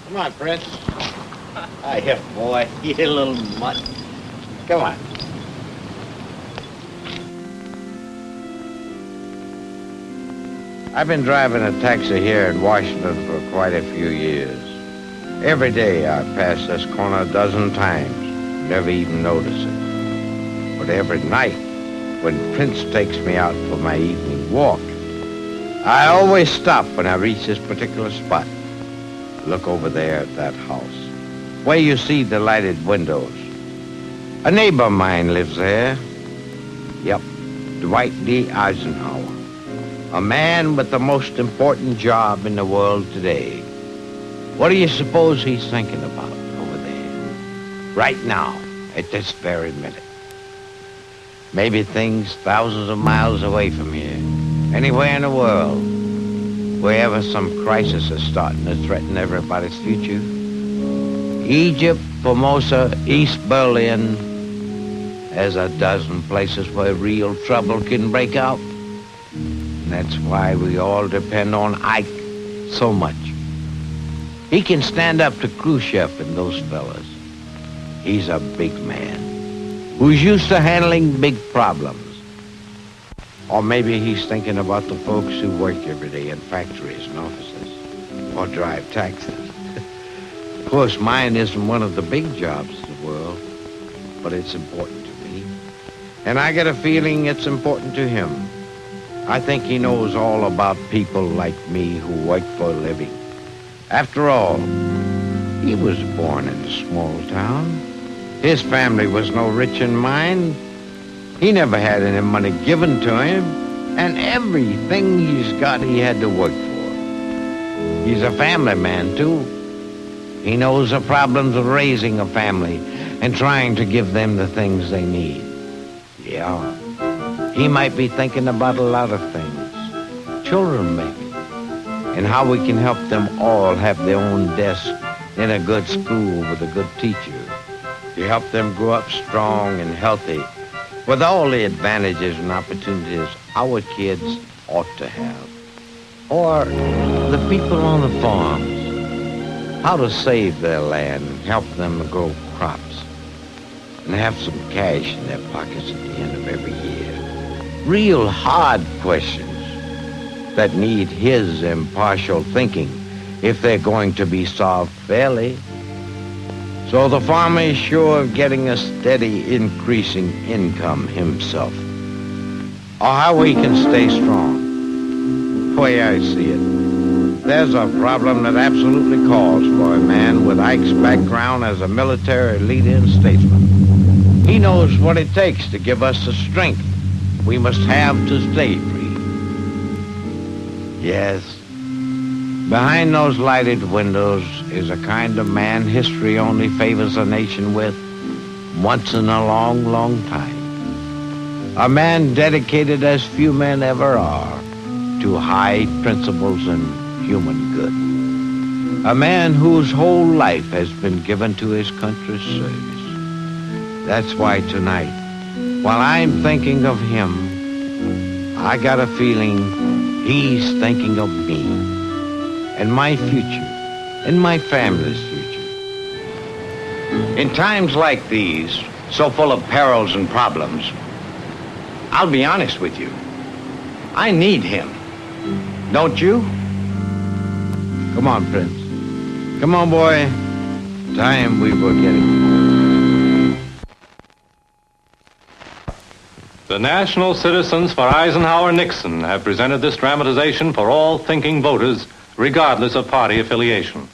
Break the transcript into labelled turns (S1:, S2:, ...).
S1: Come on, Prince. Hiya, boy. You little mutt. Come on. I've been driving a taxi here in Washington for quite a few years. Every day I pass this corner a dozen times, never even notice it. But every night, when Prince takes me out for my evening walk, I always stop when I reach this particular spot. Look over there at that house, where you see the lighted windows. A neighbor of mine lives there. Yep, Dwight D. Eisenhower. A man with the most important job in the world today. What do you suppose he's thinking about over there? Right now, at this very minute. Maybe things thousands of miles away from here. Anywhere in the world. Wherever some crisis is starting to threaten everybody's future. Egypt, Formosa, East Berlin. There's a dozen places where real trouble can break out. And that's why we all depend on Ike so much. He can stand up to Khrushchev and those fellas. He's a big man who's used to handling big problems. Or maybe he's thinking about the folks who work every day in factories and offices or drive taxis. Of course, mine isn't one of the big jobs in the world, but it's important to me. And I get a feeling it's important to him. I think he knows all about people like me who work for a living. After all, he was born in a small town. His family was no rich in mine. He never had any money given to him, and everything he's got he had to work for. He's a family man, too. He knows the problems of raising a family and trying to give them the things they need. Yeah. He might be thinking about a lot of things. Children, maybe. And how we can help them all have their own desk in a good school with a good teacher. To help them grow up strong and healthy with all the advantages and opportunities our kids ought to have. Or the people on the farms. How to save their land and help them grow crops. And have some cash in their pockets at the end of every year. Real hard questions that need his impartial thinking if they're going to be solved fairly. So the farmer is sure of getting a steady increasing income himself. Or how he can stay strong. The way I see it, there's a problem that absolutely calls for a man with Ike's background as a military leader and statesman. He knows what it takes to give us the strength we must have to stay free. Yes, behind those lighted windows is a kind of man history only favors a nation with once in a long, long time. A man dedicated as few men ever are to high principles and human good. A man whose whole life has been given to his country's service. That's why tonight, while I'm thinking of him, I got a feeling he's thinking of me and my future and my family's future. In times like these, so full of perils and problems, I'll be honest with you. I need him. Don't you? Come on, Prince. Come on, boy. Time we were getting.
S2: The National Citizens for Eisenhower and Nixon have presented this dramatization for all thinking voters, regardless of party affiliation.